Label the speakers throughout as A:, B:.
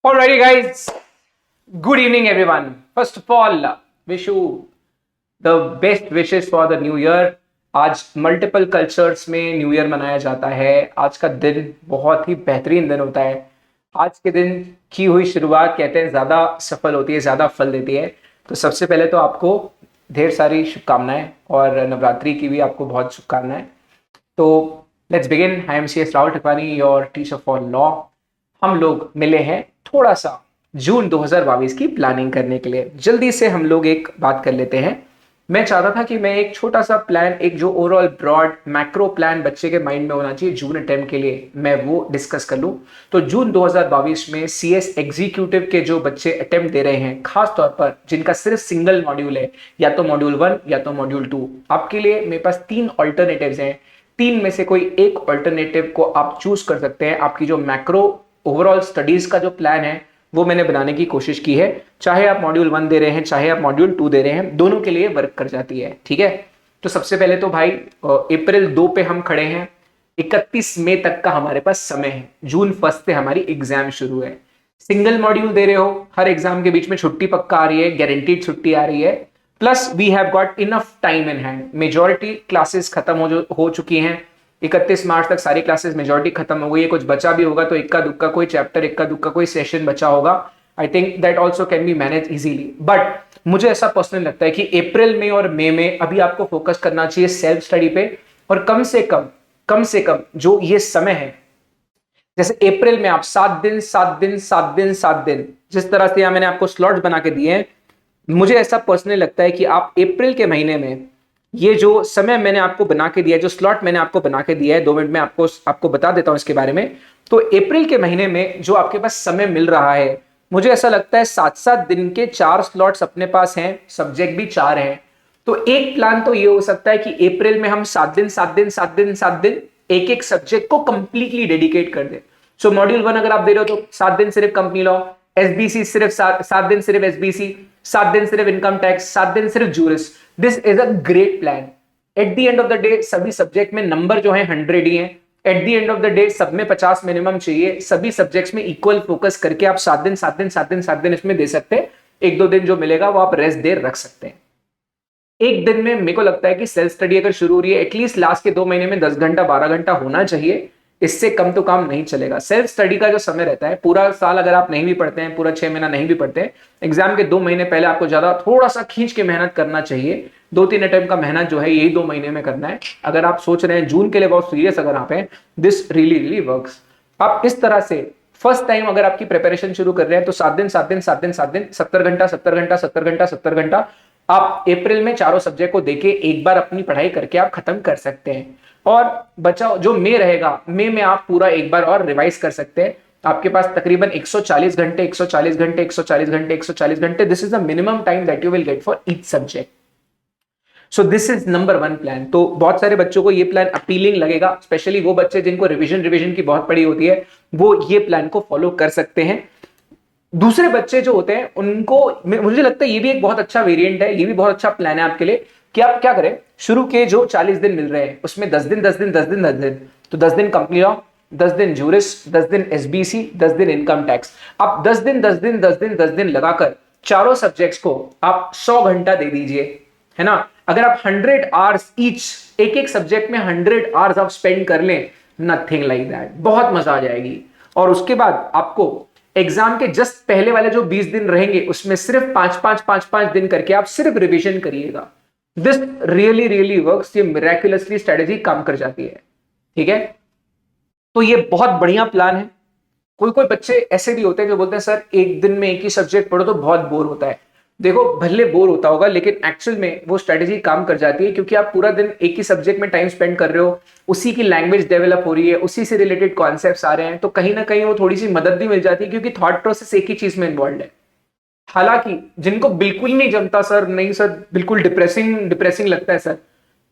A: Alrighty, guys. Good evening, everyone. First of all, wish you the best wishes for the new year. आज multiple cultures में new year मनाया जाता है। आज का दिन बहुत ही बेहतरीन दिन होता है। आज के दिन की हुई शुरुआत कहते हैं ज़्यादा सफल होती है, ज़्यादा फल देती है। तो सबसे पहले तो आपको ढेर सारी शुभकामनाएं और नवरात्रि की भी आपको बहुत शुभकामनाएं। तो let's begin. I am C S Rahul Thakwani, your teacher for law. हम लोग मिले हैं थोड़ा सा जून 2022 की प्लानिंग करने के लिए। जल्दी से हम लोग एक बात कर लेते हैं। मैं चाहता था कि मैं एक छोटा सा प्लान, एक जो ओवरऑल ब्रॉड मैक्रो प्लान बच्चे के माइंड में होना चाहिए जून अटेम्प्ट के लिए, मैं वो डिस्कस कर लूं। तो जून 2022 में सीएस एग्जीक्यूटिव के जो बच्चे अटेम्प्ट दे रहे हैं, खास तौर पर जिनका सिर्फ सिंगल मॉड्यूल है, या तो मॉड्यूल 1 या तो मॉड्यूल 2, आपके लिए मेरे पास 3 ऑल्टरनेटिव्स हैं। 3 में से कोई एक ऑल्टरनेटिव को आप चूज कर सकते हैं। आपकी जो मैक्रो ओवरऑल स्टडीज का जो प्लान है वो मैंने बनाने की कोशिश की है। चाहे आप मॉड्यूल 1 दे रहे हैं, चाहे आप मॉड्यूल 2 दे रहे हैं, दोनों के लिए वर्क कर जाती है। ठीक है, तो सबसे पहले तो भाई अप्रैल 2 पे हम खड़े हैं। 31 मई तक का हमारे पास समय है। जून 1 से हमारी एग्जाम शुरू है। सिंगल मॉड्यूल दे रहे हो, हर एग्जाम के बीच में छुट्टी पक्का आ रही है, गारंटीड छुट्टी आ रही है। Plus we have got enough time in hand. Majority classes खत्म हो चुकी हैं। 31 मार्च तक सारी क्लासेस मेजॉरिटी खत्म हो गई है। कुछ बचा भी होगा तो इक्का दुक्का कोई चैप्टर, इक्का दुक्का कोई सेशन बचा होगा। I think that also can be manage easily. But मुझे ऐसा पर्सनली लगता है कि अप्रैल में और मई में अभी आपको फोकस करना चाहिए सेल्फ स्टडी पे। और कम से कम जो ये समय है, जैसे अप्रैल में आप 7 दिन जिस तरह से मैंने आपको स्लॉट्स बना के दिए हैं, मुझे ऐसा पर्सनली लगता है कि आप अप्रैल के महीने में ये जो समय मैंने आपको बना के दिया है, जो स्लॉट मैंने आपको बना के दिया है, 2 मिनट में आपको बता देता हूं इसके बारे में। तो अप्रैल के महीने में जो आपके पास समय मिल रहा है, मुझे ऐसा लगता है 7 दिन के 4 स्लॉट्स अपने पास हैं, सब्जेक्ट भी 4 हैं। तो एक प्लान तो ये हो सकता है कि अप्रैल में हम 7 दिन एक एक सब्जेक्ट को कंप्लीटली डेडिकेट कर दें। सो मॉड्यूल 1 अगर आप दे रहे हो तो 7 दिन सिर्फ कंपनी लॉ, एसबीसी सिर्फ 7 दिन सिर्फ एसबीसी, 7 दिन सिर्फ इनकम टैक्स, 7 दिन सिर्फ juris. This is a great plan. At the end of the day सभी सब्जेक्ट में नंबर जो है 100 ही है। At the end of the day सब में 50 मिनिमम चाहिए। सभी सब्जेक्ट्स में इक्वल फोकस करके आप 7 दिन इसमें दे सकते हैं। 1-2 दिन जो मिलेगा वो आप रेस्ट दे रख सकते हैं। एक दिन में मेरे को लगता है कि सेल्फ स्टडी अगर शुरू हो रही है, एटलीस्ट लास्ट के 2 महीने में 10 घंटा 12 घंटा होना चाहिए। इससे कम तो काम नहीं चलेगा। सेल्फ स्टडी का जो समय रहता है, पूरा साल अगर आप नहीं भी पढ़ते हैं, पूरा 6 महीना नहीं भी पढ़ते हैं, एग्जाम के 2 महीने पहले आपको ज्यादा थोड़ा सा खींच के मेहनत करना चाहिए। 2-3 अटेम्प्ट का मेहनत जो है यही 2 महीने में करना है। अगर आप सोच रहे हैं जून के लिए बहुत सीरियस अगर आप हैं, दिस रियली वर्क्स। आप इस तरह से फर्स्ट टाइम अगर आपकी प्रिपरेशन शुरू कर रहे हैं तो 7 दिन 70 घंटा 70 घंटा 70 घंटा 70 घंटा आप अप्रैल में चारों सब्जेक्ट को देके एक बार अपनी पढ़ाई करके आप खत्म कर सकते हैं। और बचा जो मई रहेगा, मई में आप पूरा एक बार और रिवाइज कर सकते हैं। आपके पास तकरीबन 140 घंटे 140 घंटे 140 घंटे 140 घंटे, this is the minimum time that you will get for each subject. So this is number 1 plan. तो बहुत सारे बच्चों को ये प्लान अपीलिंग लगेगा, स्पेशली वो बच्चे जिनको रिविजन की बहुत पड़ी होती है, वो ये प्लान को फॉलो कर सकते हैं। दूसरे बच्चे जो होते हैं उनको, मुझे लगता है ये भी एक बहुत अच्छा वेरिएंट है, ये भी बहुत अच्छा प्लान है आपके लिए कि आप क्या करें। शुरू के जो 40 दिन मिल रहे हैं उसमें 10 दिन 10 दिन 10 दिन 10 दिन, तो 10 दिन कंपनी लॉ, 10 दिन जूरिस, 10 दिन एसबीसी, 10 दिन इनकम टैक्स। आप 10 दिन 10 दिन 10 दिन 10 दिन लगाकर चारों सब्जेक्ट्स को आप 100 घंटा दे दीजिए, है ना। अगर आप 100 आवर्स ईच, एक एक सब्जेक्ट में 100 आवर्स आप स्पेंड कर लें, नथिंग लाइक दैट, बहुत मजा आ जाएगी। और उसके बाद आपको एग्जाम के जस्ट पहले वाले जो 20 दिन रहेंगे उसमें सिर्फ 5-5 दिन करके आप सिर्फ रिवीजन करिएगा। This really works. ये मिरेकुलसली स्ट्रेटेजी काम कर जाती है। ठीक है, तो ये बहुत बढ़िया प्लान है। कोई कोई बच्चे ऐसे भी होते हैं जो बोलते हैं सर एक दिन में एक ही सब्जेक्ट पढ़ो तो बहुत बोर होता है। देखो भले बोर होता होगा, लेकिन एक्चुअल में वो स्ट्रेटेजी काम कर जाती है, क्योंकि आप पूरा दिन एक ही सब्जेक्ट में टाइम स्पेंड कर रहे हो, उसी की लैंग्वेज डेवलप हो रही है, उसी से रिलेटेड कॉन्सेप्ट्स आ रहे हैं, तो कहीं ना कहीं वो थोड़ी सी मदद भी मिल जाती है, क्योंकि थॉट प्रोसेस एक ही चीज में इन्वॉल्व है। हालांकि जिनको बिल्कुल नहीं जमता सर, नहीं सर बिल्कुल डिप्रेसिंग लगता है सर,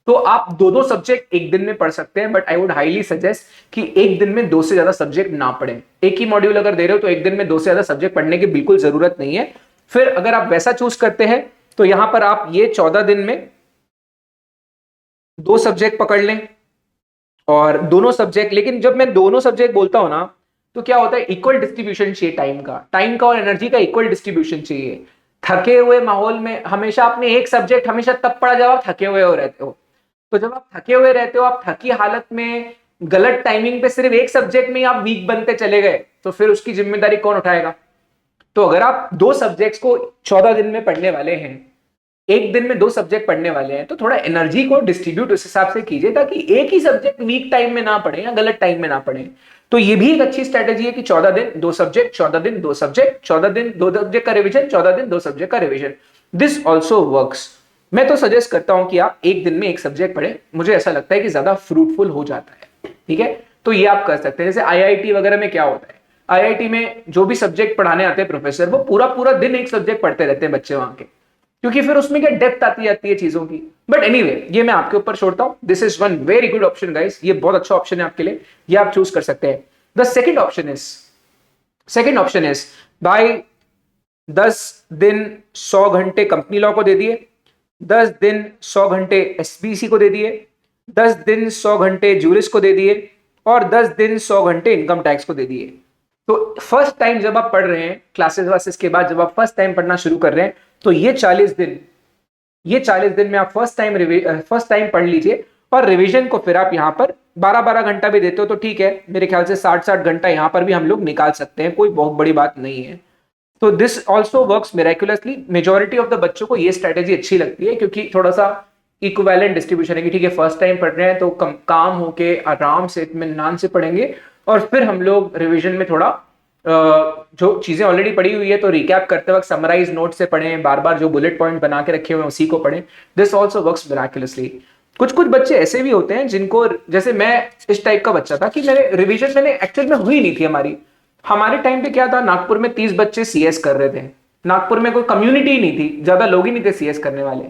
A: तो आप 2-2 सब्जेक्ट एक दिन में पढ़ सकते हैं। But I would highly suggest कि एक दिन में 2 से ज्यादा सब्जेक्ट ना पढ़ें। एक ही मॉड्यूल अगर दे रहे हो तो एक दिन में 2 से ज्यादा सब्जेक्ट पढ़ने की बिल्कुल जरूरत नहीं है। फिर अगर आप वैसा चूज करते हैं तो यहां पर आप ये 14 दिन में 2 सब्जेक्ट पकड़ लें, और दोनों सब्जेक्ट, लेकिन जब मैं दोनों सब्जेक्ट बोलता हूं ना, तो क्या होता है, इक्वल डिस्ट्रीब्यूशन चाहिए टाइम का और एनर्जी का इक्वल डिस्ट्रीब्यूशन चाहिए। थके हुए माहौल में हमेशा आपने एक सब्जेक्ट हमेशा तब पढ़ा जब आप थके हुए हो रहते हो। तो जब आप थके हुए रहते हो, आप थकी हालत में गलत टाइमिंग पे सिर्फ एक सब्जेक्ट में आप वीक बनते चले गए, तो फिर उसकी जिम्मेदारी कौन उठाएगा? तो अगर आप दो सब्जेक्ट्स को 14 दिन में पढ़ने वाले हैं, एक दिन में दो सब्जेक्ट पढ़ने वाले हैं, तो थोड़ा एनर्जी को डिस्ट्रीब्यूट उस हिसाब से कीजिए ताकि एक ही सब्जेक्ट वीक टाइम में ना पढ़े या गलत टाइम में ना पढ़े। तो ये भी एक अच्छी स्ट्रेटेजी है कि 14 दिन 2 सब्जेक्ट, 14 दिन 2 सब्जेक्ट, 14 दिन 2 सब्जेक्ट का रिविजन, 14 दिन 2 सब्जेक्ट का रिविजन। This also works. मैं तो सजेस्ट करता हूं कि आप एक दिन में एक सब्जेक्ट पढ़ें, मुझे ऐसा लगता है कि ज्यादा फ्रूटफुल हो जाता है। ठीक है, तो ये आप कर सकते हैं। जैसे आईआईटी वगैरह में क्या होता है, आईआईटी में जो भी सब्जेक्ट पढ़ाने आते हैं प्रोफेसर, वो पूरा पूरा दिन एक सब्जेक्ट पढ़ते रहते हैं बच्चे वहां के, क्योंकि फिर उसमें क्या डेप्थ आती जाती है चीजों की। बट एनीवे, ये मैं आपके ऊपर छोड़ता हूं। This is one very good option guys, ये बहुत अच्छा ऑप्शन है आपके लिए, ये आप चूज कर सकते हैं। द सेकेंड ऑप्शन इज भाई 10 दिन 100 घंटे कंपनी लॉ को दे दिए, 10 दिन 100 घंटे एसबीसी को दे दिए, 10 दिन 100 घंटे जूरिस को दे दिए, और 10 दिन 100 घंटे इनकम टैक्स को दे दिए। तो फर्स्ट टाइम जब आप पढ़ रहे हैं क्लासेस वासेस के बाद, जब आप फर्स्ट टाइम पढ़ना शुरू कर रहे हैं, तो ये 40 दिन में आप फर्स्ट टाइम पढ़ लीजिए। और रिवीजन को फिर आप यहां पर 12-12 घंटा भी देते हो तो ठीक है, मेरे ख्याल से 60-60 घंटा यहां पर भी हम लोग निकाल सकते हैं, कोई बहुत बड़ी बात नहीं है। तो this also works miraculously. Majority of the बच्चों को ये स्ट्रेटेजी अच्छी लगती है, क्योंकि थोड़ा सा इक्विवेलेंट डिस्ट्रीब्यूशन है कि ठीक है फर्स्ट टाइम पढ़ रहे हैं तो काम होके आराम से इत्मीनान से पढ़ेंगे, और फिर हम लोग रिवीजन में थोड़ा जो चीजें ऑलरेडी पढ़ी हुई है तो रिकैप करते वक्त समराइज नोट से पढ़ें, बार बार जो बुलेट पॉइंट बना के रखे हुए हैं उसी को पढ़ें। This also works miraculously. कुछ कुछ बच्चे ऐसे भी होते हैं जिनको, जैसे मैं इस टाइप का बच्चा था कि मेरे रिवीजन मैंने एक्चुअल में हुई नहीं थी। हमारे टाइम पे क्या था, नागपुर में 30 बच्चे सीएस कर रहे थे। नागपुर में कोई कम्युनिटी ही नहीं थी, ज्यादा लोग ही नहीं थे सीएस करने वाले।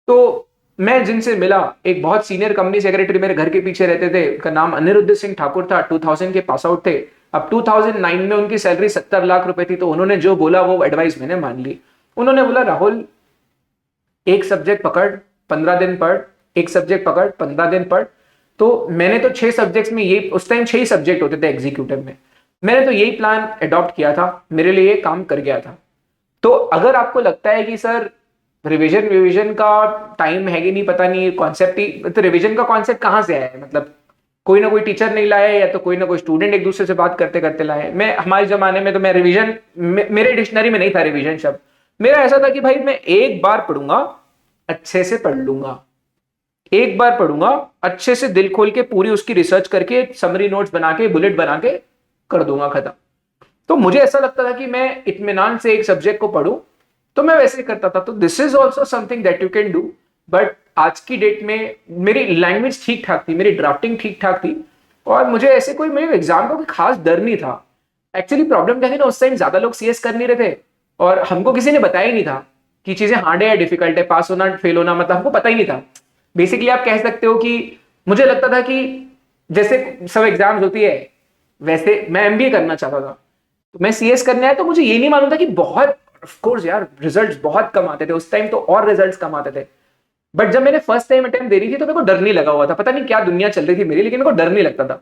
A: तो मैं जिनसे मिला, एक बहुत सीनियर कंपनी सेक्रेटरी मेरे घर के पीछे रहते थे, उनका नाम अनिरुद्ध सिंह ठाकुर था, 2000 के पास आउट थे। अब 2009 में उनकी सैलरी 70 लाख रुपए थी। तो उन्होंने जो बोला वो एडवाइस मैंने मान ली। उन्होंने बोला राहुल, एक सब्जेक्ट पकड़ 15 दिन पढ़, एक सब्जेक्ट पकड़ 15 दिन पढ़। तो मैंने तो 6 सब्जेक्ट्स में, ये उस टाइम 6 सब्जेक्ट होते थे एग्जीक्यूटिव में, मैंने तो यही प्लान अडॉप्ट किया था, मेरे लिए ये काम कर गया था। तो अगर आपको लगता है कि सर रिवीजन का टाइम है कि नहीं पता नहीं, कॉन्सेप्ट ही, तो रिवीजन का कॉन्सेप्ट कहाँ से आया है? मतलब कोई ना कोई टीचर नहीं लाया, या तो कोई ना कोई स्टूडेंट एक दूसरे से बात करते करते लाए। मैं हमारे जमाने में तो मैं रिवीजन, मेरे डिक्शनरी में नहीं था रिवीजन शब्द। मेरा ऐसा था कि भाई मैं एक बार पढ़ूंगा, अच्छे से पढ़ लूंगा, एक बार पढ़ूंगा अच्छे से दिल खोल के, पूरी उसकी रिसर्च करके, समरी नोट्स बना के, बुलेट बना के कर दूंगा, खत्म। तो मुझे ऐसा लगता था कि मैं इत्मीनान से एक सब्जेक्ट को पढ़ूं, तो मैं वैसे करता था। तो this is also something that you can do. But आज की डेट में मेरी लैंग्वेज ठीक ठाक थी, मेरी ड्राफ्टिंग ठीक ठाक थी, और मुझे ऐसे कोई, मेरे एग्जाम का कोई खास डर नहीं था। एक्चुअली प्रॉब्लम क्या थी ना, उस टाइम ज्यादा लोग सीएस कर नहीं रहे थे, और हमको किसी ने बताया ही नहीं था कि चीजें हार्ड है या डिफिकल्ट है, पास होना फेल होना, मतलब हमको पता ही नहीं था। बेसिकली आप कह सकते हो कि मुझे लगता था कि जैसे सब एग्जाम्स होती है वैसे मैं एमबीए करना चाहता था, तो मैं सीएस करने आया। तो मुझे ये नहीं मालूम था कि बहुत, ऑफ कोर्स यार, रिजल्ट्स बहुत कम आते थे उस टाइम, तो और रिजल्ट्स कम आते थे। बट जब मैंने फर्स्ट टाइम अटेम्प्ट दे रही थी तो मेरे को डर नहीं लगा हुआ था, पता नहीं क्या दुनिया चल रही थी मेरी, लेकिन मेरे को डर नहीं लगता था।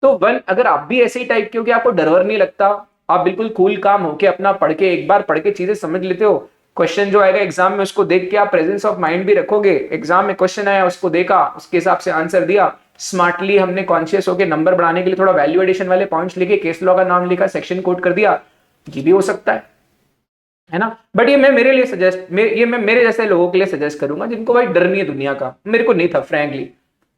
A: तो वन, अगर आप भी ऐसे ही टाइप के हो कि आपको डर वर नहीं लगता, आप बिल्कुल कूल काम होके अपना पढ़ के, एक बार पढ़ के चीजें समझ लेते हो, क्वेश्चन जो आएगा एग्जाम में उसको देख के आप प्रेजेंस ऑफ माइंड भी रखोगे, एग्जाम में क्वेश्चन आया उसको देखा, उसके हिसाब से आंसर दिया, स्मार्टली हमने कॉन्शियस होकर नंबर बढ़ाने के लिए थोड़ा वैल्यू एडिशन वाले पॉइंट्स लिखे, केस लॉ का नाम लिखा, सेक्शन कोड कर दिया, ये भी हो सकता है ना। बट ये मैं मेरे लिए सजेस्ट, ये मैं मेरे जैसे लोगों के लिए सजेस्ट करूंगा जिनको भाई डर नहीं है दुनिया का। मेरे को नहीं था फ्रैंकली।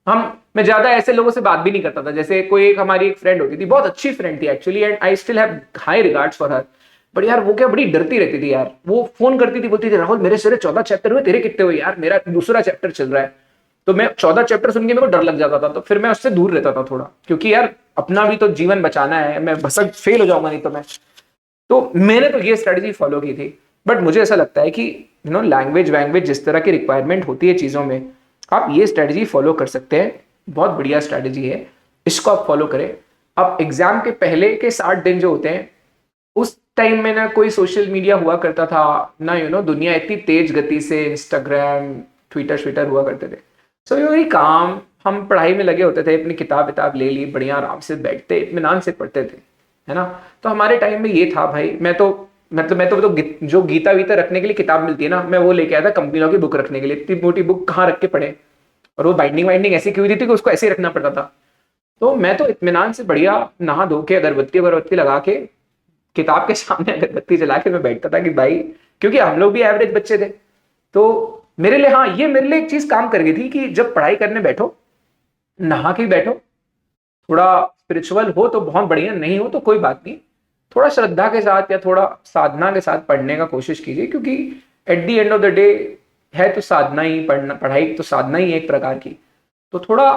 A: मैं ज्यादा ऐसे लोगों से बात भी नहीं करता था। जैसे कोई एक हमारी एक फ्रेंड होती थी, बहुत अच्छी फ्रेंड थी actually, and I still have high regards for her. But यार वो क्या बड़ी डरती रहती थी यार। वो फोन करती थी, बोलती थी राहुल मेरे सारे 14 चैप्टर हुए, तेरे कितने हुए? यार मेरा दूसरा चैप्टर चल रहा है। तो मैं 14 चैप्टर सुन के मेरे को डर लग जाता था, तो फिर मैं उससे दूर रहता था थोड़ा, क्योंकि यार अपना भी तो जीवन बचाना है, मैं भसक फेल हो जाऊंगा नहीं तो मैं। तो मैंने तो ये स्ट्रेटेजी फॉलो की थी। बट मुझे ऐसा लगता है कि लैंग्वेज वैंग्वेज जिस तरह की रिक्वायरमेंट होती है चीज़ों में, आप ये स्ट्रेटेजी फॉलो कर सकते हैं। बहुत बढ़िया स्ट्रेटेजी है, इसको आप फॉलो करें। अब एग्जाम के पहले के 60 दिन जो होते हैं, उस टाइम में ना कोई सोशल मीडिया हुआ करता था ना, दुनिया इतनी तेज गति से इंस्टाग्राम ट्विटर हुआ करते थे। सो वेरी काम, हम पढ़ाई में लगे होते थे, अपनी किताब ले ली, बढ़िया आराम से बैठते इत्मीनान से पढ़ते थे, है ना। तो हमारे टाइम में ये था भाई, मैं तो जो गीता वीता रखने के लिए किताब मिलती है ना, मैं वो लेके आया था कंपनी लॉ की बुक रखने के लिए। इतनी मोटी बुक कहाँ रख के पढ़े, और वो बाइंडिंग वाइंडिंग ऐसी की हुई थी कि उसको ऐसे ही रखना पड़ता था। तो मैं तो इत्मीनान से बढ़िया नहा धो के अगरबत्ती अगरबत्ती लगा के किताब के सामने अगरबत्ती जला के मैं बैठता था कि भाई, क्योंकि हम लोग भी एवरेज बच्चे थे। तो मेरे लिए, हाँ, ये मेरे लिए एक चीज काम कर गई थी कि जब पढ़ाई करने बैठो, नहा के बैठो, थोड़ा स्पिरिचुअल हो तो बहुत बढ़िया, नहीं हो तो कोई बात नहीं, थोड़ा श्रद्धा के साथ या थोड़ा साधना के साथ पढ़ने का कोशिश कीजिए, क्योंकि at the end of the day है तो साधना ही, पढ़ना पढ़ाई तो साधना ही है एक प्रकार की। तो थोड़ा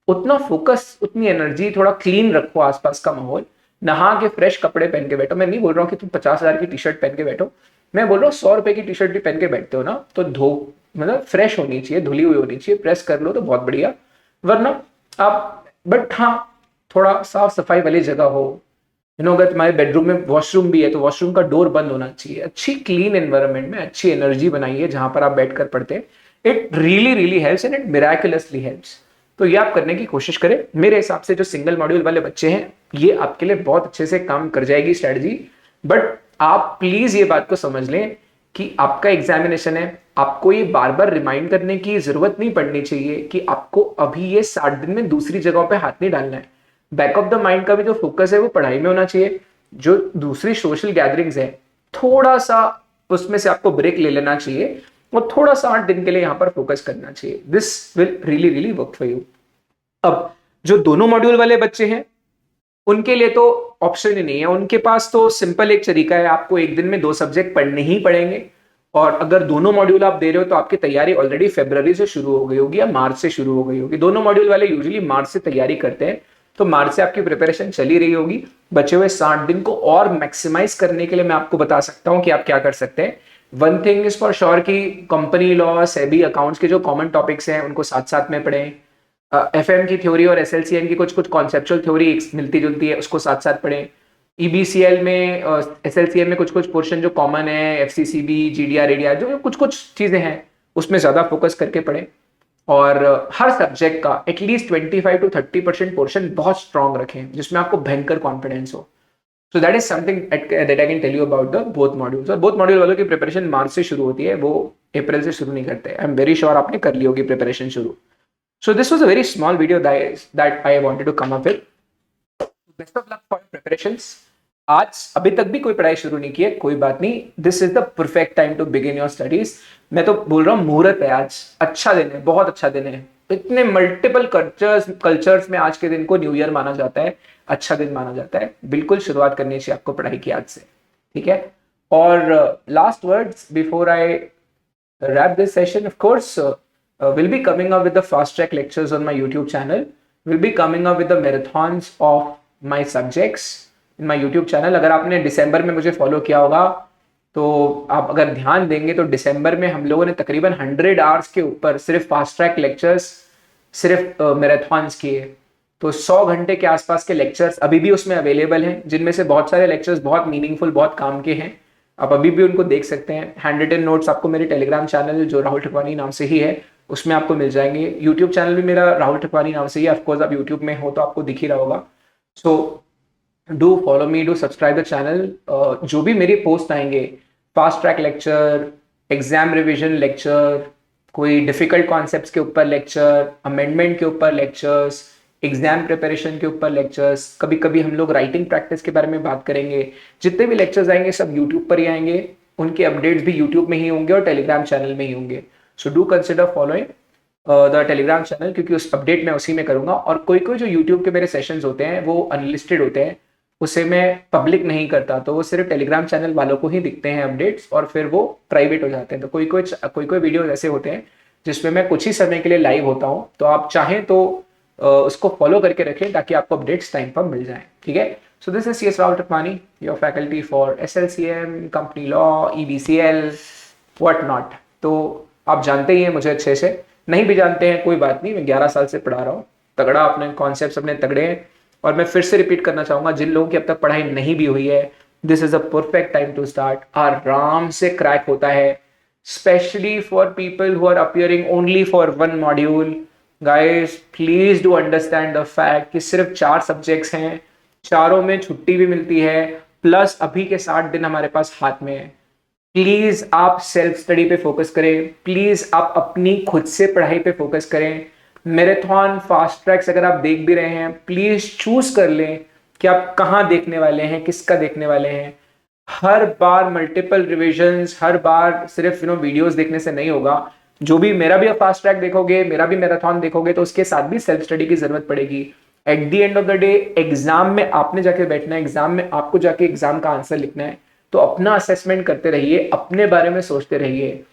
A: उतना फोकस, उतनी एनर्जी, थोड़ा क्लीन रखो आसपास का माहौल, नहा के फ्रेश कपड़े पहन के बैठो। मैं नहीं बोल रहा हूँ कि तुम 50,000 की टी शर्ट पहन के बैठो, मैं बोल रहा हूँ 100 रुपए की टी शर्ट भी पहन के बैठते हो ना, तो मतलब फ्रेश होनी चाहिए, धुली हुई होनी चाहिए, प्रेस कर लो तो बहुत बढ़िया। वरना आप, बट हाँ, थोड़ा साफ सफाई वाली जगह हो, अगर तुम्हारे बेडरूम में वॉशरूम भी है तो वॉशरूम का डोर बंद होना चाहिए। अच्छी क्लीन एनवायरनमेंट में अच्छी एनर्जी बनाइए जहां पर आप बैठकर पढ़ते हैं। It really really helps and it miraculously helps. तो ये आप करने की कोशिश करें। मेरे हिसाब से जो सिंगल मॉड्यूल वाले बच्चे हैं, ये आपके लिए बहुत अच्छे से काम कर जाएगी स्ट्रेटजी। बट आप प्लीज ये बात को समझ लें कि आपका एग्जामिनेशन है, आपको ये बार बार रिमाइंड करने की जरूरत नहीं पड़नी चाहिए कि आपको अभी ये 60 दिन में दूसरी जगहों पे हाथ नहीं डालना है। बैक ऑफ द माइंड का भी जो फोकस है वो पढ़ाई में होना चाहिए। जो दूसरी सोशल गैदरिंग्स है, थोड़ा सा उसमें से आपको ब्रेक ले लेना चाहिए और थोड़ा सा 8 दिन के लिए यहां पर फोकस करना चाहिए। This will really really work for you. अब जो दोनों मॉड्यूल वाले बच्चे हैं, उनके लिए तो ऑप्शन ही नहीं है। उनके पास तो सिंपल एक तरीका है, आपको एक दिन में 2 सब्जेक्ट पढ़ने ही पड़ेंगे। और अगर दोनों मॉड्यूल आप दे रहे हो तो आपकी तैयारी ऑलरेडी फरवरी से शुरू हो गई होगी या मार्च से शुरू हो गई होगी। दोनों मॉड्यूल वाले यूजुअली मार्च से तैयारी करते हैं, तो मार्च से आपकी प्रिपरेशन चली रही होगी। बचे हुए 60 दिन को और मैक्सिमाइज करने के लिए मैं आपको बता सकता हूं कि आप क्या कर सकते हैं। One thing is for sure कि कंपनी लॉ, सेबी, अकाउंट्स के जो कॉमन टॉपिक्स हैं उनको साथ साथ में पढ़ें। एफएम की थ्योरी और एसएलसीएम की कुछ कुछ कॉन्सेप्चुअल थ्योरी मिलती जुलती है, उसको साथ साथ पढ़ें। ईबीसीएल में, एसएलसीएम में कुछ कुछ पोर्शन जो कॉमन है, एफसीसीबी, जीडीआर, एडीआर, जो कुछ कुछ चीजें हैं उसमें ज्यादा फोकस करके पढ़ें। और हर सब्जेक्ट का एटलीस्ट 25 to 30% पोर्शन बहुत स्ट्रांग रखें जिसमें आपको भयंकर कॉन्फिडेंस हो। So that is something that I can tell you about the both modules. और बोथ मॉड्यूल वालों की प्रिपरेशन मार्च से शुरू होती है, वो अप्रैल से शुरू नहीं करते। आई एम वेरी श्योर आपने कर ली होगी प्रिपरेशन शुरू। So this was a very small video that I wanted to come up with. Best of luck for your preparations. आज अभी तक भी कोई पढ़ाई शुरू नहीं की है, कोई बात नहीं। This is the perfect time to begin your studies. मैं तो बोल रहा हूँ मुहूर्त है आज, अच्छा दिन है, बहुत अच्छा दिन है। इतने मल्टीपल कल्चर्स में आज के दिन को न्यू ईयर माना जाता है, अच्छा दिन माना जाता है। बिल्कुल शुरुआत करनी चाहिए आपको पढ़ाई की आज से, ठीक है। और last words before I wrap this session, of course will be coming up with the fast track lectures on my YouTube channel. Will be coming up with the marathons of my subjects in my YouTube channel. अगर आपने दिसंबर में मुझे follow किया होगा तो आप अगर ध्यान देंगे तो दिसंबर में हम लोगों ने तकरीबन 100 आवर्स के ऊपर सिर्फ फास्ट ट्रैक लेक्चर्स, सिर्फ मैराथन्स किए। तो 100 घंटे के आसपास के लेक्चर्स अभी भी उसमें अवेलेबल हैं, जिनमें से बहुत सारे लेक्चर्स बहुत मीनिंगफुल, बहुत काम के हैं। आप अभी भी उनको देख सकते हैं। हैंड रिटन नोट्स आपको मेरे टेलीग्राम चैनल जो राहुल ठकवानी नाम से ही है उसमें आपको मिल जाएंगे। यूट्यूब चैनल भी मेरा राहुल ठकवानी नाम से ही है, ऑफकोर्स आप यूट्यूब में हो तो आपको दिख ही रहा होगा। So do follow me, do subscribe the channel. जो भी मेरी पोस्ट आएंगे, fast track lecture, exam revision lecture, कोई डिफिकल्ट कॉन्सेप्ट्स के ऊपर लेक्चर, अमेंडमेंट के ऊपर लेक्चर्स, एग्जाम प्रिपरेशन के ऊपर लेक्चर्स, कभी कभी हम लोग राइटिंग प्रैक्टिस के बारे में बात करेंगे। जितने भी लेक्चर्स आएंगे सब यूट्यूब पर ही आएंगे, उनके अपडेट्स भी यूट्यूब में ही होंगे और टेलीग्राम चैनल में ही होंगे। So do consider following the Telegram channel, क्योंकि उस अपडेट मैं उसी में करूंगा। और कोई कोई जो यूट्यूब के मेरे सेशंस होते हैं वो अनलिस्टेड होते हैं, उसे मैं पब्लिक नहीं करता, तो वो सिर्फ टेलीग्राम चैनल वालों को ही दिखते हैं अपडेट्स, और फिर वो प्राइवेट हो जाते हैं। तो कोई वीडियो ऐसे होते हैं जिसमें मैं कुछ ही समय के लिए लाइव होता हूँ, तो आप चाहें तो उसको फॉलो करके रखें ताकि आपको अपडेट्स टाइम पर मिल जाए, ठीक है। So this is CS Rahul Thakwani, your faculty for SLCM, company law, EBCL, what not. तो आप जानते ही हैं मुझे अच्छे से, नहीं भी जानते हैं कोई बात नहीं, मैं 11 साल से पढ़ा रहा हूँ, तगड़ा अपने कॉन्सेप्ट्स अपने तगड़े हैं। और मैं फिर से रिपीट करना चाहूंगा, जिन लोगों की अब तक पढ़ाई नहीं भी हुई है, this is a perfect time to start. आराम से क्रैक होता है, specially for people who are appearing only for one module, guys please do understand the fact कि सिर्फ 4 सब्जेक्ट्स हैं, चारों में छुट्टी भी मिलती है, प्लस अभी के 60 दिन हमारे पास हाथ में है। प्लीज आप सेल्फ स्टडी पे फोकस करें, प्लीज आप अपनी खुद से पढ़ाई पे फोकस करें। मैराथन फास्ट ट्रैक्स अगर आप देख भी रहे हैं, प्लीज चूज कर लें कि आप कहाँ देखने वाले हैं, किसका देखने वाले हैं। हर बार मल्टीपल रिविजन्स, हर बार सिर्फ वीडियोस देखने से नहीं होगा। जो भी मेरा भी फास्ट ट्रैक देखोगे, मेरा भी मैराथन देखोगे, तो उसके साथ भी सेल्फ स्टडी की जरूरत पड़ेगी। At the end of the day exam में आपने जाके बैठना है, एग्जाम में आपको जाके एग्जाम का आंसर लिखना है। तो अपना असेसमेंट करते रहिए, अपने बारे में सोचते रहिए।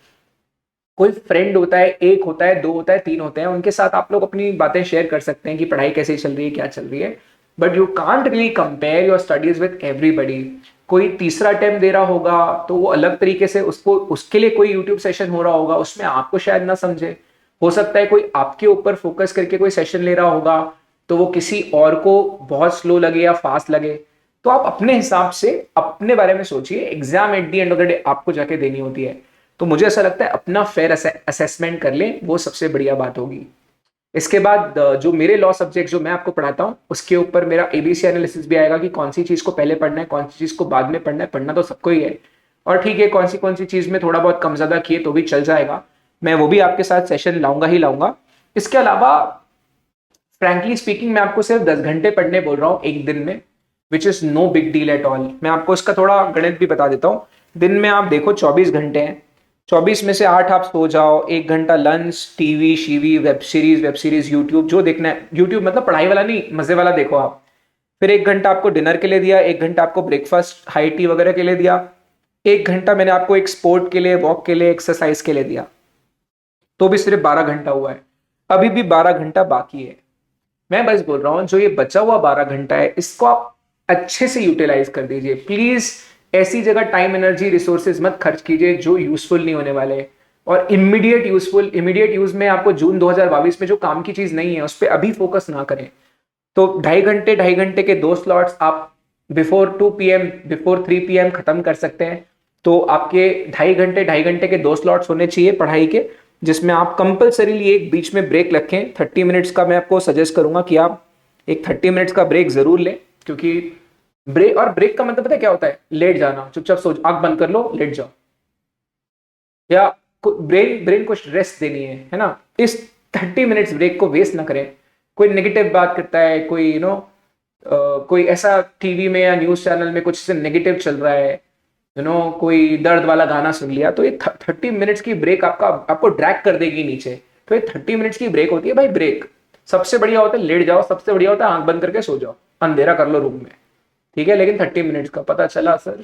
A: कोई फ्रेंड होता है, 1 होता है, 2 होता है, 3 होते हैं, उनके साथ आप लोग अपनी बातें शेयर कर सकते हैं कि पढ़ाई कैसे चल रही है, क्या चल रही है। But you can't really compare your studies with everybody. कोई तीसरा अटेम्प्ट दे रहा होगा तो वो अलग तरीके से, उसको उसके लिए कोई यूट्यूब सेशन हो रहा होगा, उसमें आपको शायद ना समझे। हो सकता है कोई आपके ऊपर फोकस करके कोई सेशन ले रहा होगा तो वो किसी और को बहुत स्लो लगे या फास्ट लगे। तो आप अपने हिसाब से अपने बारे में सोचिए। Exam at the end of the day आपको जाके देनी होती है। तो मुझे ऐसा लगता है अपना फेयर असेसमेंट कर लें, वो सबसे बढ़िया बात होगी। इसके बाद जो मेरे लॉ सब्जेक्ट जो मैं आपको पढ़ाता हूँ, उसके ऊपर मेरा एबीसी एनालिसिस भी आएगा कि कौन सी चीज को पहले पढ़ना है, कौन सी चीज को बाद में पढ़ना है। पढ़ना तो सबको ही है, और ठीक है कौन सी चीज में थोड़ा बहुत कम ज्यादा किए तो भी चल जाएगा। मैं वो भी आपके साथ सेशन लाऊंगा ही लाऊंगा। इसके अलावा फ्रैंकली स्पीकिंग मैं आपको सिर्फ 10 घंटे पढ़ने बोल रहा हूँ एक दिन में, which is no big deal at all. मैं आपको इसका थोड़ा गणित भी बता देता हूँ। दिन में आप देखो 24 घंटे हैं, 24 में से 8 आप सो जाओ, 1 घंटा लंच, टीवी शीवी, वेब सीरीज यूट्यूब जो देखना है, यूट्यूब मतलब पढ़ाई वाला नहीं, मजे वाला देखो आप। फिर 1 घंटा आपको डिनर के लिए दिया, 1 घंटा आपको ब्रेकफास्ट हाई टी वगैरह के लिए दिया, 1 घंटा मैंने आपको एक स्पोर्ट के लिए, वॉक के लिए, एक्सरसाइज के लिए दिया, तो भी सिर्फ 12 घंटा हुआ है। अभी भी 12 घंटा बाकी है। मैं बस बोल रहा हूं जो ये बचा हुआ 12 घंटा है, इसको आप अच्छे से यूटिलाइज कर दीजिए। प्लीज ऐसी जगह टाइम एनर्जी रिसोर्सेज मत खर्च कीजिए जो यूजफुल नहीं होने वाले। और इमीडिएट यूज में आपको जून 2022 में जो काम की चीज नहीं है उस पर अभी फोकस ना करें। तो 2.5 घंटे के 2 स्लॉट्स आप बिफोर 2 PM, बिफोर 3 PM खत्म कर सकते हैं। तो आपके 2.5 घंटे के 2 स्लॉट्स होने चाहिए पढ़ाई के, जिसमें आप कंपलसरीली एक बीच में ब्रेक रखें। 30 मिनट्स का मैं आपको सजेस्ट करूंगा कि आप एक 30 मिनट्स का ब्रेक जरूर लें, क्योंकि ब्रेक का मतलब पता है क्या होता है? लेट जाना, चुपचाप सो, आंख बंद कर लो, लेट जाओ, या ब्रेन को रेस्ट देनी है ना। इस 30 मिनट्स ब्रेक को वेस्ट ना करें। कोई नेगेटिव बात करता है, कोई कोई ऐसा टीवी में या न्यूज चैनल में कुछ से नेगेटिव चल रहा है, कोई दर्द वाला गाना सुन लिया, तो ये 30 मिनट्स की ब्रेक आपको ड्रैग कर देगी नीचे। तो ये 30 मिनट्स की ब्रेक होती है भाई। ब्रेक सबसे बढ़िया होता है लेट जाओ, सबसे बढ़िया होता है आंख बंद करके सो जाओ, अंधेरा कर लो रूम में, ठीक है। लेकिन 30 मिनट्स का पता चला सर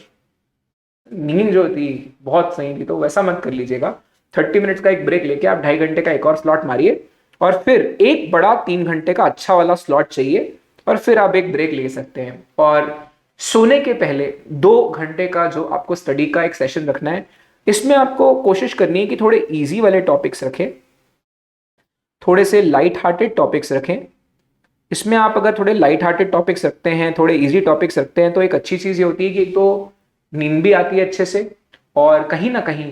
A: नींद जो थी बहुत सही थी, तो वैसा मत कर लीजिएगा। 30 मिनट्स का एक ब्रेक लेके आप 2.5 घंटे का एक और स्लॉट मारिए, और फिर एक बड़ा 3 घंटे का अच्छा वाला स्लॉट चाहिए, और फिर आप एक ब्रेक ले सकते हैं। और सोने के पहले 2 घंटे का जो आपको स्टडी का एक सेशन रखना है, इसमें आपको कोशिश करनी है कि थोड़े इजी वाले टॉपिक्स रखें, थोड़े से लाइट हार्टेड टॉपिक्स रखें। इसमें आप अगर थोड़े लाइट हार्टेड टॉपिक्स रखते हैं, थोड़े इजी टॉपिक्स रखते हैं, तो एक अच्छी चीज़ ये होती है कि एक तो नींद भी आती है अच्छे से, और कहीं ना कहीं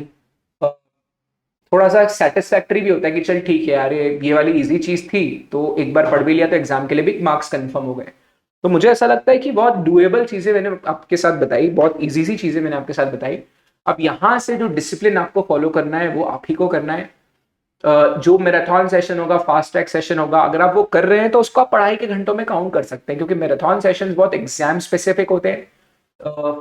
A: थोड़ा सा सेटिस्फैक्टरी भी होता है कि चल ठीक है यार, ये वाली इजी चीज़ थी तो एक बार पढ़ भी लिया तो एग्जाम के लिए भी मार्क्स कंफर्म हो गए। तो मुझे ऐसा लगता है कि बहुत डुएबल चीज़ें मैंने आपके साथ बताई, बहुत इजी सी चीज़ें मैंने आपके साथ बताई। अब यहाँ से जो डिसिप्लिन आपको फॉलो करना है वो आप ही को करना है। जो मैराथन सेशन होगा, फास्ट ट्रैक सेशन होगा, अगर आप वो कर रहे हैं तो उसको आप पढ़ाई के घंटों में काउंट कर सकते हैं, क्योंकि मैराथन सेशंस बहुत एग्जाम स्पेसिफिक होते हैं,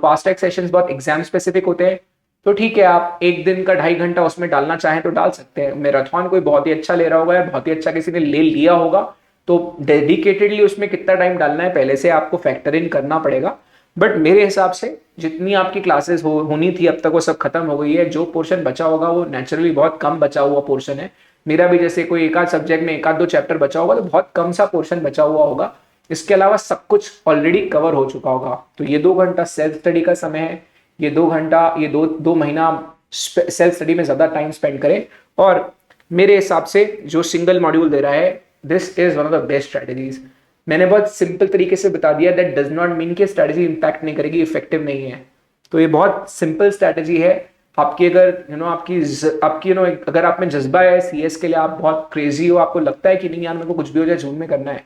A: फास्ट ट्रैक सेशंस बहुत एग्जाम स्पेसिफिक होते हैं। तो ठीक है, आप एक दिन का 2.5 घंटा उसमें डालना चाहें तो डाल सकते हैं। मैराथन कोई बहुत ही अच्छा ले रहा होगा या बहुत ही अच्छा किसी ने ले लिया होगा, तो डेडिकेटेडली उसमें कितना टाइम डालना है पहले से आपको फैक्टर इन करना पड़ेगा। बट मेरे हिसाब से जितनी आपकी क्लासेस होनी थी अब तक वो सब खत्म हो गई है। जो पोर्शन बचा होगा वो नेचुरली बहुत कम बचा हुआ पोर्शन है। मेरा भी जैसे कोई एक आध सब्जेक्ट में एक आध 2 चैप्टर बचा होगा तो बहुत कम सा पोर्शन बचा हुआ होगा। इसके अलावा सब कुछ ऑलरेडी कवर हो चुका होगा। तो ये 2 घंटा सेल्फ स्टडी का समय है। ये 2 घंटा, ये दो महीना सेल्फ स्टडी में ज्यादा टाइम स्पेंड करें। और मेरे हिसाब से जो सिंगल मॉड्यूल दे रहा है, this is one of the best strategies. मैंने बहुत सिंपल तरीके से बता दिया, दैट डज नॉट मीन कि स्ट्रेटेजी इंपैक्ट नहीं करेगी, इफेक्टिव नहीं है। तो ये बहुत सिंपल स्ट्रेटेजी है। आपकी अगर आपकी अगर आप में जज्बा है सीएस के लिए, आप बहुत क्रेजी हो, आपको लगता है कि नहीं यार मेरे को कुछ भी हो जाए जून में करना है,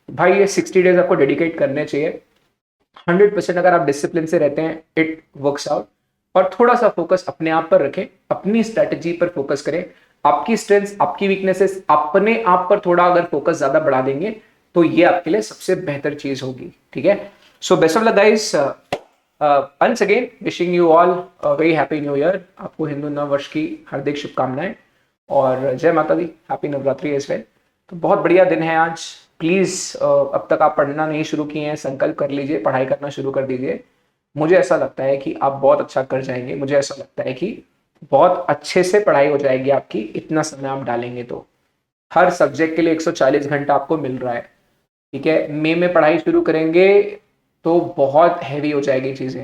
A: भाई ये 60 डेज आपको डेडिकेट करने चाहिए। 100% अगर आप डिसिप्लिन से रहते हैं इट वर्क्स आउट। और थोड़ा सा फोकस अपने आप पर रखें, अपनी स्ट्रेटजी पर फोकस करें। आपकी स्ट्रेंथ्स, आपकी वीकनेसेस, अपने आप पर थोड़ा अगर फोकस ज्यादा बढ़ा देंगे तो ये आपके लिए सबसे बेहतर चीज होगी। ठीक है, so best of luck guys, once again wishing you all very happy new year. आपको हिंदू नव वर्ष की हार्दिक शुभकामनाएं और जय माता दी, हैप्पी नवरात्रि इस वे। तो बहुत बढ़िया दिन है आज। प्लीज अब तक आप पढ़ना नहीं शुरू किए हैं, संकल्प कर लीजिए, पढ़ाई करना शुरू कर दीजिए। मुझे ऐसा लगता है कि आप बहुत अच्छा कर जाएंगे, मुझे ऐसा लगता है कि बहुत अच्छे से पढ़ाई हो जाएगी आपकी, इतना समय आप डालेंगे तो। हर सब्जेक्ट के लिए 140 घंटा आपको मिल रहा है। ठीक है, मई में पढ़ाई शुरू करेंगे तो बहुत हैवी हो जाएगी चीजें।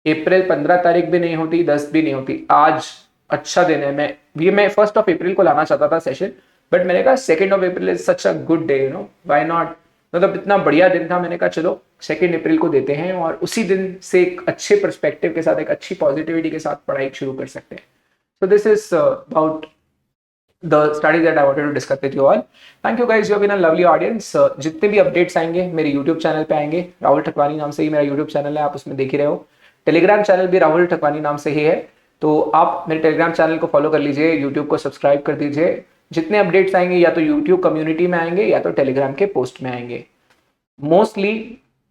A: अप्रैल 15 तारीख भी नहीं होती, 10 भी नहीं होती, आज अच्छा दिन है। मैं 1 अप्रैल को लाना चाहता था सेशन, बट मैंने कहा 2 April is such a good day, why not. मतलब इतना बढ़िया दिन था, मैंने कहा चलो 2 अप्रैल को देते हैं और उसी दिन से एक अच्छे पर्सपेक्टिव के साथ, एक अच्छी पॉजिटिविटी के साथ पढ़ाई शुरू कर सकते हैं। सो this is about the studies that I wanted to discuss with you all. Thank you guys, you have been a lovely audience. जितने भी अपडेट्स आएंगे मेरे YouTube चैनल पे आएंगे, राहुल ठकवानी नाम से ही मेरा YouTube चैनल है, आप उसमें देख ही रहे हो। टेलीग्राम चैनल भी राहुल ठकवानी नाम से ही है, तो आप मेरे टेलीग्राम चैनल को फॉलो कर लीजिए, यूट्यूब को सब्सक्राइब कर दीजिए। जितने अपडेट्स आएंगे या तो यूट्यूब कम्युनिटी में आएंगे या तो टेलीग्राम के पोस्ट में आएंगे। मोस्टली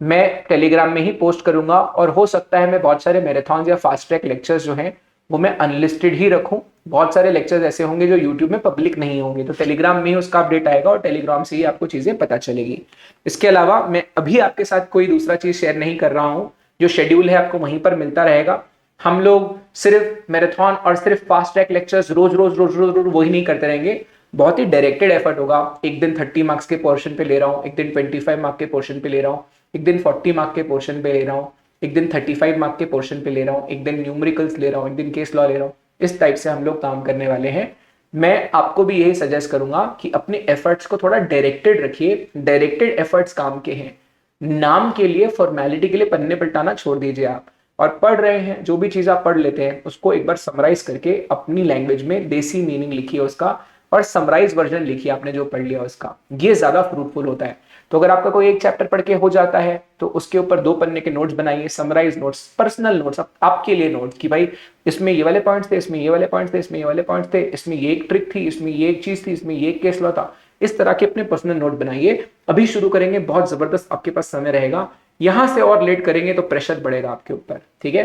A: मैं टेलीग्राम में ही पोस्ट करूंगा और हो सकता है मैं बहुत सारे मैराथन या फास्ट ट्रैक लेक्चर्स जो हैं वो मैं अनलिस्टेड ही रखूं। बहुत सारे लेक्चर्स ऐसे होंगे जो यूट्यूब में पब्लिक नहीं होंगे, तो टेलीग्राम में ही उसका अपडेट आएगा और टेलीग्राम से ही आपको चीजें पता चलेगी। इसके अलावा मैं अभी आपके साथ कोई दूसरा चीज शेयर नहीं कर रहा हूं, जो शेड्यूल है आपको वहीं पर मिलता रहेगा। हम लोग सिर्फ मैराथन और सिर्फ फास्ट ट्रैक लेक्चर्स रोज रोज रोज रोज रोज वही नहीं करते रहेंगे, बहुत ही डायरेक्टेड एफर्ट होगा। एक दिन 30 मार्क्स के पोर्शन पे ले रहा हूँ, एक दिन 25 मार्क के पोर्शन पे ले रहा हूँ, एक दिन 40 मार्क के पोर्शन पे ले रहा हूँ, एक दिन 35 मार्क के पोर्शन पे ले रहा हूँ, एक दिन न्यूमेरिकल्स ले रहा हूँ, एक दिन केस लॉ ले रहा हूँ। इस टाइप से हम लोग काम करने वाले हैं। मैं आपको भी यही सजेस्ट करूंगा कि अपने एफर्ट्स को थोड़ा डायरेक्टेड रखिए। डायरेक्टेड एफर्ट्स काम के हैं, नाम के लिए, फॉर्मेलिटी के लिए पन्ने पलटाना छोड़ दीजिए आप। और पढ़ रहे हैं, जो भी चीज आप पढ़ लेते हैं उसको एक बार समराइज करके अपनी लैंग्वेज में देसी मीनिंग लिखिए उसका, और समराइज वर्जन लिखिए आपने जो पढ़ लिया उसका, ये ज्यादा फ्रूटफुल होता है। तो अगर आपका कोई एक चैप्टर पढ़ के हो जाता है तो उसके ऊपर 2 पन्ने के नोट्स बनाइए, समराइज नोट्स, पर्सनल नोट्स, आपके लिए नोट्स कि भाई इसमें ये वाले पॉइंट्स थे, इसमें ये वाले पॉइंट्स थे, इसमें ये वाले पॉइंट्स थे, इसमें ये एक ट्रिक थी, इसमें ये एक चीज थी, इसमें ये एक केस लॉ था। इस तरह के अपने पर्सनल नोट बनाइए। अभी शुरू करेंगे, बहुत जबरदस्त आपके पास समय रहेगा। यहां से और लेट करेंगे तो प्रेशर बढ़ेगा आपके ऊपर। ठीक है,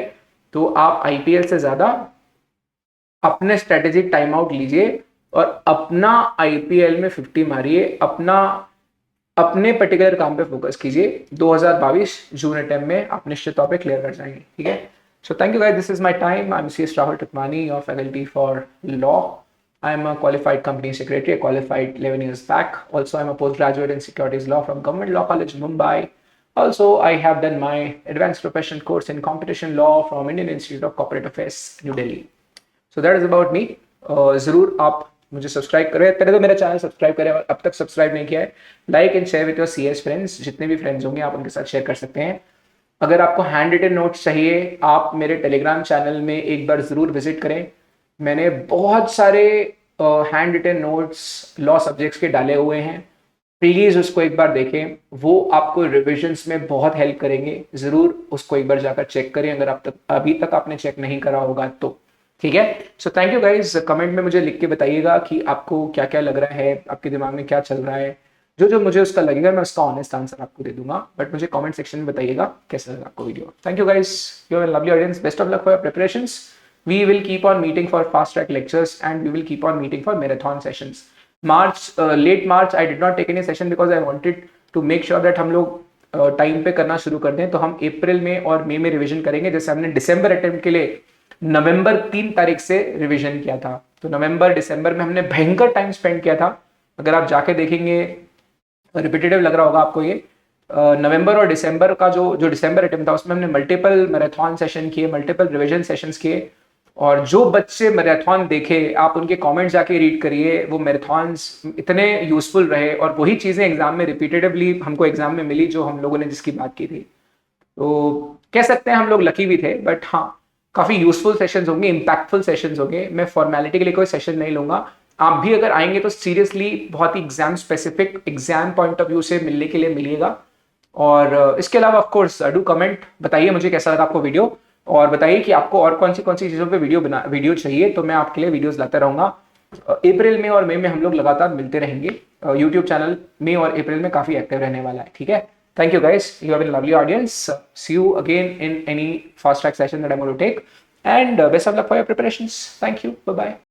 A: तो आप आईपीएल से ज्यादा अपने स्ट्रेटेजिक टाइम आउट लीजिए और अपना आईपीएल में 50 मारिए, अपने पर्टिकुलर काम पे फोकस कीजिए। 2022 जून अटेम्प्ट में आप निश्चित तौर पे क्लियर कर जाएंगे। ठीक है, so thank you guys, this is my time. I am CS Rahul Thakwani, your faculty for law. I am a qualified company secretary. I qualified 11 years back. Also, I'm a postgraduate in securities law from Government Law College, Mumbai. Also, I have done my advanced professional course in competition law from Indian Institute of Corporate Affairs, New Delhi. So that is about me. जरूर आप मुझे subscribe करें, पहले तो मेरा channel subscribe करें और अब तक सब्सक्राइब नहीं किया है, like and share with your CS friends. जितने भी फ्रेंड्स होंगे आप उनके साथ शेयर कर सकते हैं। अगर आपको हैंड रिटन नोट्स चाहिए, आप मेरे टेलीग्राम चैनल में एक बार जरूर विजिट करें। मैंने बहुत सारे hand written notes law subjects के डाले हुए हैं, प्लीज उसको एक बार देखें, वो आपको रिविजन्स में बहुत हेल्प करेंगे। जरूर उसको एक बार जाकर चेक करें अगर आप अभी तक आपने चेक नहीं करा होगा तो। ठीक है, so thank you guys. Comment में मुझे लिख के बताइएगा कि आपको क्या क्या लग रहा है, आपके दिमाग में क्या चल रहा है। जो जो मुझे उसका लगेगा मैं उसका ऑनेस्ट आंसर आपको दे दूंगा, बट मुझे कमेंट सेक्शन में बताइएगा कैसा लगा आपको video. Thank you guys, you have a lovely audience, best of luck for your preparations. We will keep on meeting for fast track lectures and we will keep on meeting for marathon sessions. Late March I did not take any session because I wanted to make sure that हम लोग time पे करना शुरू कर दें। तो हम अप्रैल में और मई में रिवीजन करेंगे, जैसे हमने दिसंबर अटेम्प्ट के लिए नवंबर 3 तारीख से रिवीजन किया था। तो नवंबर दिसंबर में हमने भयंकर टाइम स्पेंड किया था। अगर आप जाके देखेंगे, रिपीटेटिव लग रहा होगा आपको ये, नवंबर और दिसंबर का जो दिसंबर अटेम्प्ट था उसमें हमने मल्टीपल मैराथन सेशन किए, मल्टीपल रिवीजन सेशंस किए। और जो बच्चे मैराथन देखे, आप उनके कमेंट्स जाके रीड करिए, वो मैराथन्स इतने यूजफुल रहे और वही चीजें एग्जाम में रिपीटेटिवली हमको एग्जाम में मिली जो हम लोगों ने जिसकी बात की थी। तो कह सकते हैं हम लोग लकी भी थे, बट हाँ काफ़ी यूजफुल सेशंस होंगे, इम्पैक्टफुल सेशंस होंगे। मैं फॉर्मेलिटी के लिए कोई सेशन नहीं लूंगा। आप भी अगर आएंगे तो सीरियसली बहुत ही exam specific, exam point of view से मिलने के लिए मिलिएगा। और इसके अलावा ऑफ कोर्स डू कमेंट, बताइए मुझे कैसा लगा आपको वीडियो, और बताइए कि आपको और कौन सी चीज़ों पे वीडियो चाहिए, तो मैं आपके लिए वीडियोस लाता रहूँगा। अप्रैल में और मई में हम लोग लगातार मिलते रहेंगे। यूट्यूब चैनल मई और अप्रैल में काफ़ी एक्टिव रहने वाला है, ठीक है। Thank you guys. You have been a lovely audience. See you again in any fast track session that I'm going to take. And best of luck for your preparations. Thank you. Bye bye.